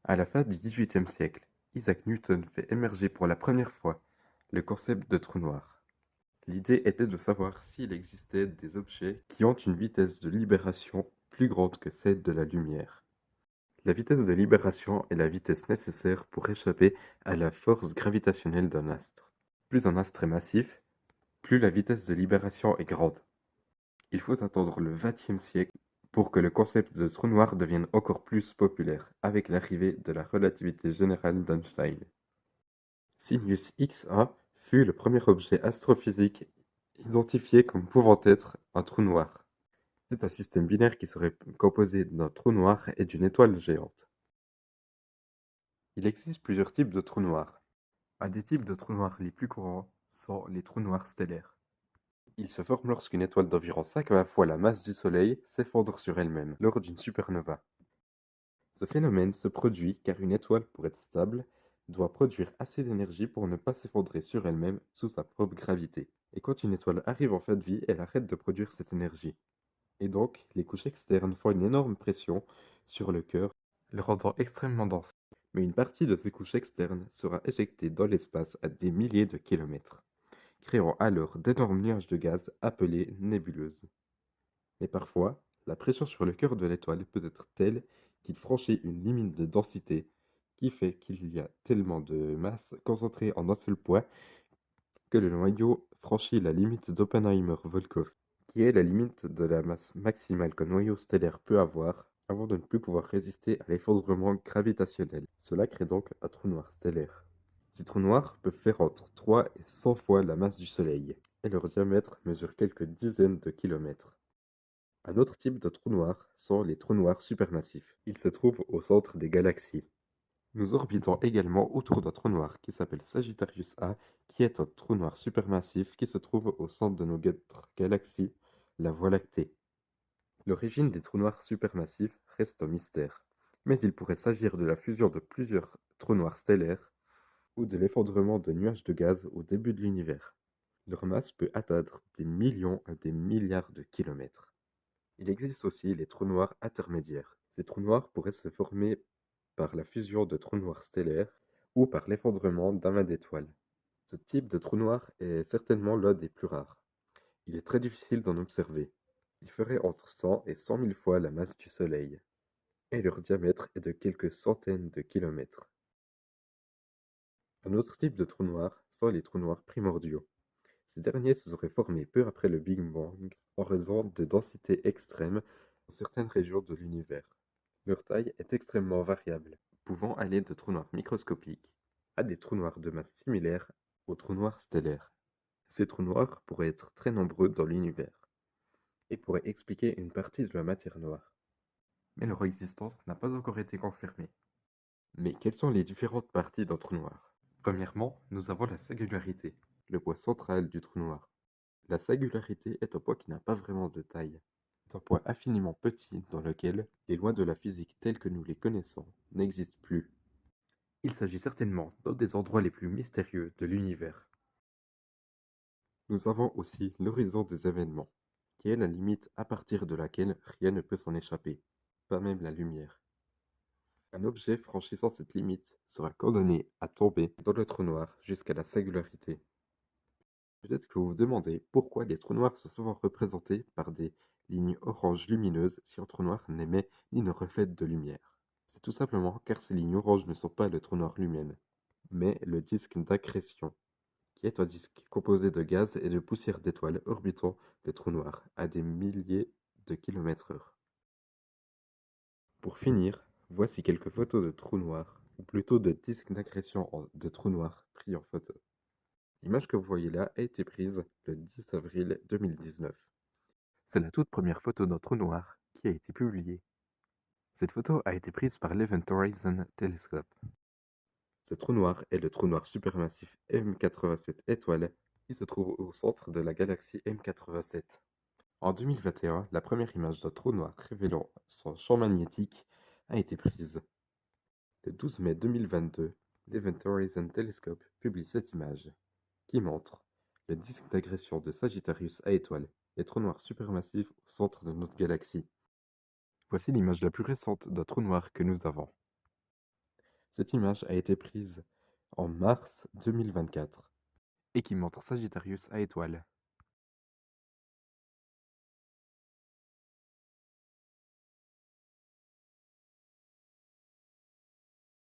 À la fin du XVIIIe siècle, Isaac Newton fait émerger pour la première fois le concept de trou noir. L'idée était de savoir s'il existait des objets qui ont une vitesse de libération plus grande que celle de la lumière. La vitesse de libération est la vitesse nécessaire pour échapper à la force gravitationnelle d'un astre. Plus un astre est massif, plus la vitesse de libération est grande. Il faut attendre le XXe siècle pour que le concept de trou noir devienne encore plus populaire, avec l'arrivée de la relativité générale d'Einstein. Sirius XA fut le premier objet astrophysique identifié comme pouvant être un trou noir. C'est un système binaire qui serait composé d'un trou noir et d'une étoile géante. Il existe plusieurs types de trous noirs. Un des types de trous noirs les plus courants sont les trous noirs stellaires. Ils se forment lorsqu'une étoile d'environ 50 fois la masse du Soleil s'effondre sur elle-même lors d'une supernova. Ce phénomène se produit car une étoile, pour être stable, doit produire assez d'énergie pour ne pas s'effondrer sur elle-même sous sa propre gravité. Et quand une étoile arrive en fin de vie, elle arrête de produire cette énergie. Et donc, les couches externes font une énorme pression sur le cœur, le rendant extrêmement dense. Mais une partie de ces couches externes sera éjectée dans l'espace à des milliers de kilomètres, créant alors d'énormes nuages de gaz appelés nébuleuses. Mais parfois, la pression sur le cœur de l'étoile peut être telle qu'il franchit une limite de densité qui fait qu'il y a tellement de masse concentrée en un seul point que le noyau franchit la limite d'Oppenheimer-Volkoff, qui est la limite de la masse maximale qu'un noyau stellaire peut avoir avant de ne plus pouvoir résister à l'effondrement gravitationnel. Cela crée donc un trou noir stellaire. Ces trous noirs peuvent faire entre 3 et 100 fois la masse du Soleil, et leur diamètre mesure quelques dizaines de kilomètres. Un autre type de trou noir sont les trous noirs supermassifs. Ils se trouvent au centre des galaxies. Nous orbitons également autour d'un trou noir qui s'appelle Sagittarius A, qui est un trou noir supermassif qui se trouve au centre de notre galaxie, la Voie lactée. L'origine des trous noirs supermassifs reste un mystère, mais il pourrait s'agir de la fusion de plusieurs trous noirs stellaires ou de l'effondrement de nuages de gaz au début de l'univers. Leur masse peut atteindre des millions à des milliards de kilomètres. Il existe aussi les trous noirs intermédiaires. Ces trous noirs pourraient se former par la fusion de trous noirs stellaires ou par l'effondrement d'amas d'étoiles. Ce type de trou noir est certainement l'un des plus rares. Il est très difficile d'en observer. Il ferait entre 100 et 100 000 fois la masse du Soleil, et leur diamètre est de quelques centaines de kilomètres. Un autre type de trou noir sont les trous noirs primordiaux. Ces derniers se seraient formés peu après le Big Bang en raison de densités extrêmes dans certaines régions de l'univers. Leur taille est extrêmement variable, pouvant aller de trous noirs microscopiques à des trous noirs de masse similaire aux trous noirs stellaires. Ces trous noirs pourraient être très nombreux dans l'univers et pourraient expliquer une partie de la matière noire. Mais leur existence n'a pas encore été confirmée. Mais quelles sont les différentes parties d'un trou noir? Premièrement, nous avons la singularité, le point central du trou noir. La singularité est un point qui n'a pas vraiment de taille. C'est un point infiniment petit dans lequel les lois de la physique telles que nous les connaissons n'existent plus. Il s'agit certainement d'un des endroits les plus mystérieux de l'univers. Nous avons aussi l'horizon des événements, qui est la limite à partir de laquelle rien ne peut s'en échapper, pas même la lumière. Un objet franchissant cette limite sera condamné à tomber dans le trou noir jusqu'à la singularité. Peut-être que vous vous demandez pourquoi les trous noirs sont souvent représentés par des lignes oranges lumineuses si un trou noir n'émet ni ne reflète de lumière. C'est tout simplement car ces lignes oranges ne sont pas le trou noir lui-même, mais le disque d'accrétion, qui est un disque composé de gaz et de poussière d'étoiles orbitant le trou noir à des milliers de kilomètres/heure. Pour finir, voici quelques photos de trous noirs, ou plutôt de disques d'accrétion de trous noirs pris en photo. L'image que vous voyez là a été prise le 10 avril 2019. C'est la toute première photo d'un trou noir qui a été publiée. Cette photo a été prise par l'Event Horizon Telescope. Ce trou noir est le trou noir supermassif M87 étoile qui se trouve au centre de la galaxie M87. En 2021, la première image d'un trou noir révélant son champ magnétique a été prise. Le 12 mai 2022, l'Event Horizon Telescope publie cette image, qui montre le disque d'agression de Sagittarius A étoile, les trous noirs supermassifs au centre de notre galaxie. Voici l'image la plus récente d'un trou noir que nous avons. Cette image a été prise en mars 2024 et qui montre Sagittarius à étoile.